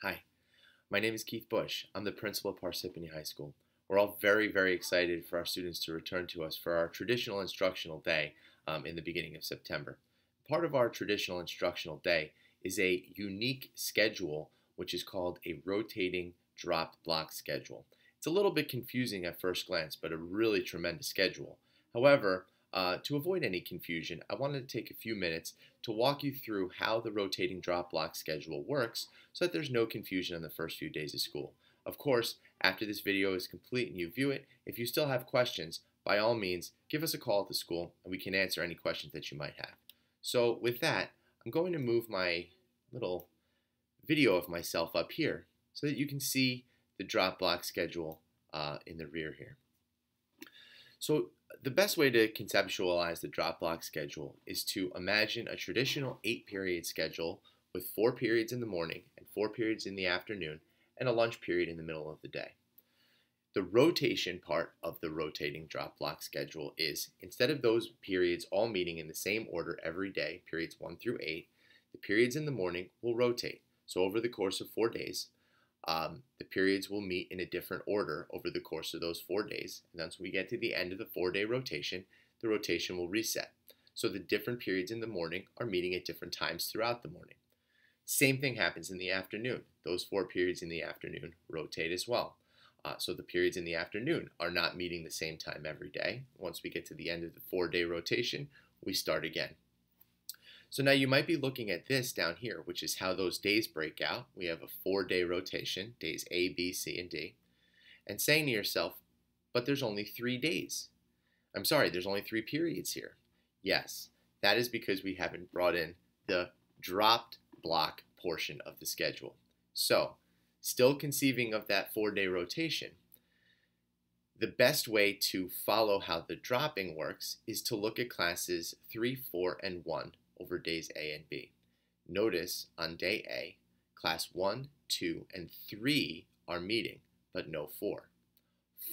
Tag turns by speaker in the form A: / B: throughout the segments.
A: Hi, my name is Keith Bush. I'm the principal of Parsippany High School. We're all very excited for our students to return to us for our traditional instructional day in the beginning of September. Part of our traditional instructional day is a unique schedule which is called a rotating drop block schedule. It's a little bit confusing at first glance, but a really tremendous schedule. However, to avoid any confusion, I wanted to take a few minutes to walk you through how the rotating drop block schedule works so that there's no confusion in the first few days of school. Of course, after this video is complete and you view it, if you still have questions, by all means, give us a call at the school and we can answer any questions that you might have. So with that, I'm going to move my little video of myself up here so that you can see the drop block schedule in the rear here. So the best way to conceptualize the drop block schedule is to imagine a traditional 8-period schedule with 4 periods in the morning and 4 periods in the afternoon and a lunch period in the middle of the day. The rotation part of the rotating drop block schedule is, instead of those periods all meeting in the same order every day, periods 1 through 8, the periods in the morning will rotate. So over the course of 4 days, the periods will meet in a different order over the course of those 4 days. And once we get to the end of the 4-day rotation, the rotation will reset. So the different periods in the morning are meeting at different times throughout the morning. Same thing happens in the afternoon. Those 4 periods in the afternoon rotate as well. So the periods in the afternoon are not meeting the same time every day. Once we get to the end of the 4-day rotation, we start again. So now you might be looking at this down here, which is how those days break out. We have a 4-day rotation, days A, B, C, and D, and saying to yourself, but there's only 3 days. I'm sorry, there's only 3 periods here. Yes, that is because we haven't brought in the dropped block portion of the schedule. So, still conceiving of that 4-day rotation, the best way to follow how the dropping works is to look at classes 3, 4, and 1 over days A and B. Notice on day A, class 1, 2, and 3 are meeting, but no 4.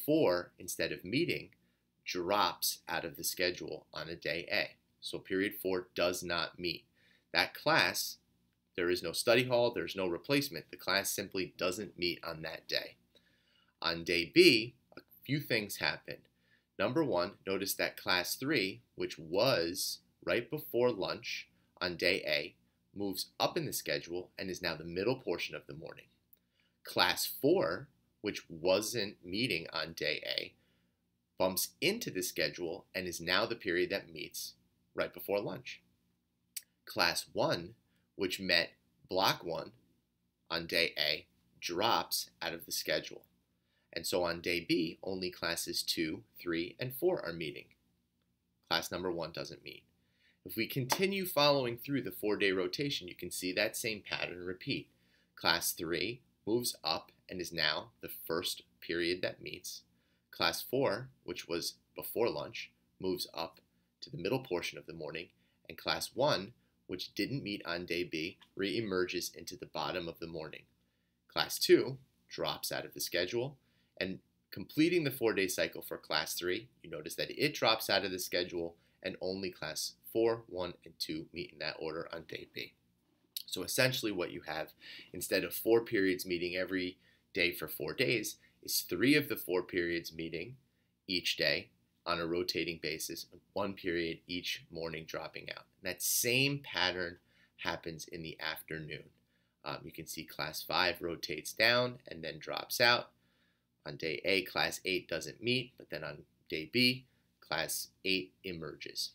A: 4, instead of meeting, drops out of the schedule on a day A. So period 4 does not meet. That class, there is no study hall, there's no replacement. The class simply doesn't meet on that day. On day B, a few things happen. Number one, notice that class 3, which was right before lunch on day A, moves up in the schedule and is now the middle portion of the morning. Class 4, which wasn't meeting on day A, bumps into the schedule and is now the period that meets right before lunch. Class 1, which met block 1 on day A, drops out of the schedule. And so on day B, only classes 2, 3, and 4 are meeting. Class number 1 doesn't meet. If we continue following through the 4-day rotation, you can see that same pattern repeat. Class 3 moves up and is now the first period that meets. Class 4, which was before lunch, moves up to the middle portion of the morning. And Class 1, which didn't meet on day B, re-emerges into the bottom of the morning. Class 2 drops out of the schedule, and completing the 4-day cycle for Class 3, you notice that it drops out of the schedule and only Class 4, 1, and 2 meet in that order on day B. So essentially what you have, instead of 4 periods meeting every day for 4 days, is 3 of the 4 periods meeting each day on a rotating basis, and 1 period each morning dropping out. And that same pattern happens in the afternoon. You can see Class 5 rotates down and then drops out. On day A, Class 8 doesn't meet, but then on day B, Class 8 emerges.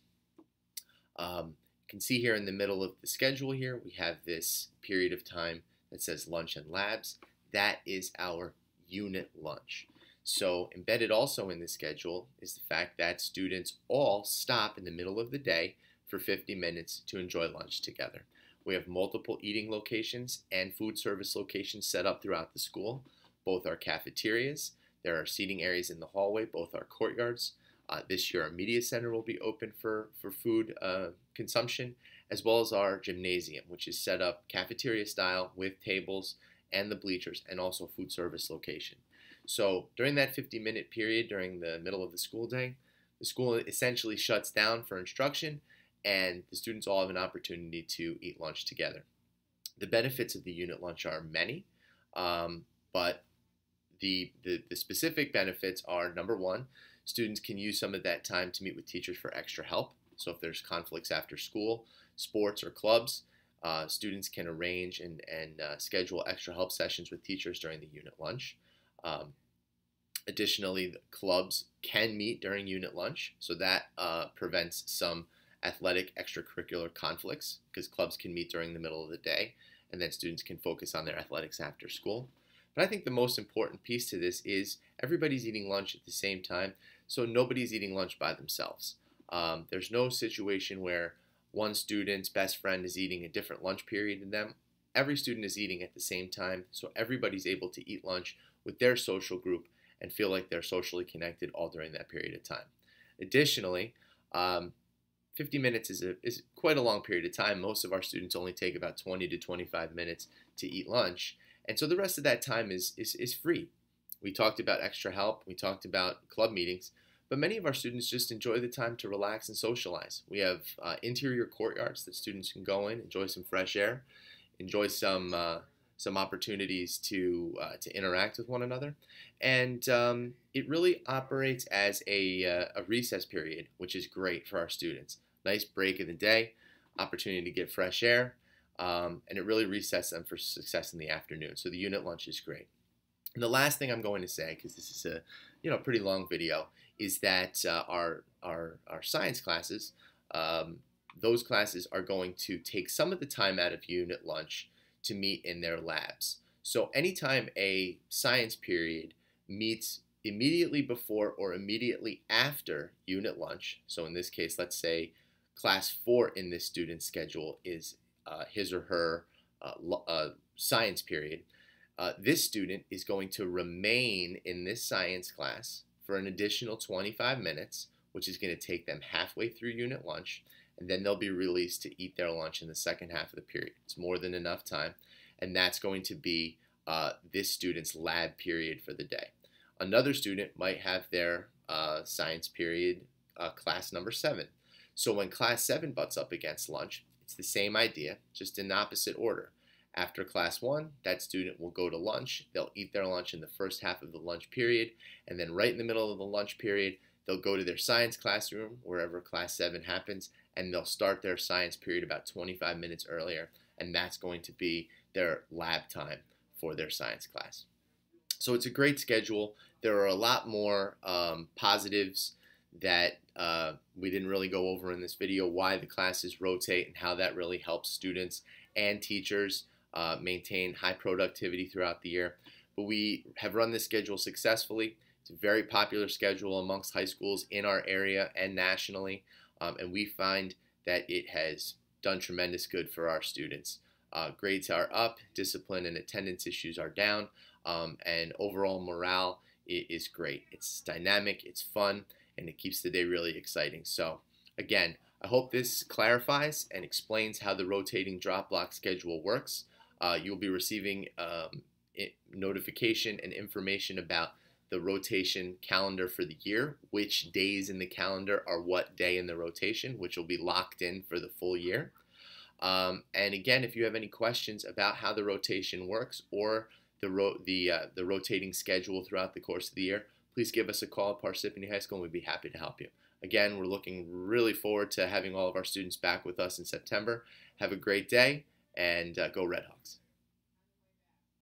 A: You can see here in the middle of the schedule here, we have this period of time that says lunch and labs. That is our unit lunch. So embedded also in the schedule is the fact that students all stop in the middle of the day for 50 minutes to enjoy lunch together. We have multiple eating locations and food service locations set up throughout the school. Both are cafeterias. There are seating areas in the hallway. Both are courtyards. This year our media center will be open for food consumption, as well as our gymnasium, which is set up cafeteria style with tables and the bleachers and also food service location. So during that 50-minute period during the middle of the school day, the school essentially shuts down for instruction and the students all have an opportunity to eat lunch together. The benefits of the unit lunch are many. But the specific benefits are, number one, students can use some of that time to meet with teachers for extra help. So if there's conflicts after school, sports, or clubs, students can arrange and schedule extra help sessions with teachers during the unit lunch. Um, Additionally, the clubs can meet during unit lunch, so that prevents some athletic extracurricular conflicts because clubs can meet during the middle of the day, and then students can focus on their athletics after school. But I think the most important piece to this is everybody's eating lunch at the same time, so nobody's eating lunch by themselves. There's no situation where one student's best friend is eating a different lunch period than them. Every student is eating at the same time, so everybody's able to eat lunch with their social group and feel like they're socially connected all during that period of time. Additionally, 50 minutes is quite a long period of time. Most of our students only take about 20 to 25 minutes to eat lunch, and so the rest of that time is free. We talked about extra help, we talked about club meetings, but many of our students just enjoy the time to relax and socialize. We have interior courtyards that students can go in, enjoy some fresh air, enjoy some opportunities to interact with one another, and it really operates as a recess period, which is great for our students. Nice break in the day, opportunity to get fresh air, and it really resets them for success in the afternoon. So the unit lunch is great. And the last thing I'm going to say, because this is a pretty long video, is that our science classes, those classes are going to take some of the time out of unit lunch to meet in their labs. So anytime a science period meets immediately before or immediately after unit lunch, so in this case, let's say class 4 in this student's schedule is his or her science period, this student is going to remain in this science class for an additional 25 minutes, which is going to take them halfway through unit lunch, and then they'll be released to eat their lunch in the second half of the period. It's more than enough time, and that's going to be this student's lab period for the day. Another student might have their science period class number 7. So when class 7 butts up against lunch, it's the same idea, just in opposite order. After class 1, that student will go to lunch. They'll eat their lunch in the first half of the lunch period, and then right in the middle of the lunch period, they'll go to their science classroom, wherever class 7 happens, and they'll start their science period about 25 minutes earlier, and that's going to be their lab time for their science class. So it's a great schedule. There are a lot more positives that we didn't really go over in this video, why the classes rotate and how that really helps students and teachers maintain high productivity throughout the year. But we have run this schedule successfully. It's a very popular schedule amongst high schools in our area and nationally, and we find that it has done tremendous good for our students. Grades are up, discipline and attendance issues are down, and overall morale is great. It's dynamic, it's fun, and it keeps the day really exciting. So again, I hope this clarifies and explains how the rotating drop block schedule works. You'll be receiving notification and information about the rotation calendar for the year, which days in the calendar are what day in the rotation, which will be locked in for the full year. And again, if you have any questions about how the rotation works or the rotating schedule throughout the course of the year, please give us a call at Parsippany High School and we'd be happy to help you. Again, we're looking really forward to having all of our students back with us in September. Have a great day and go Red Hawks.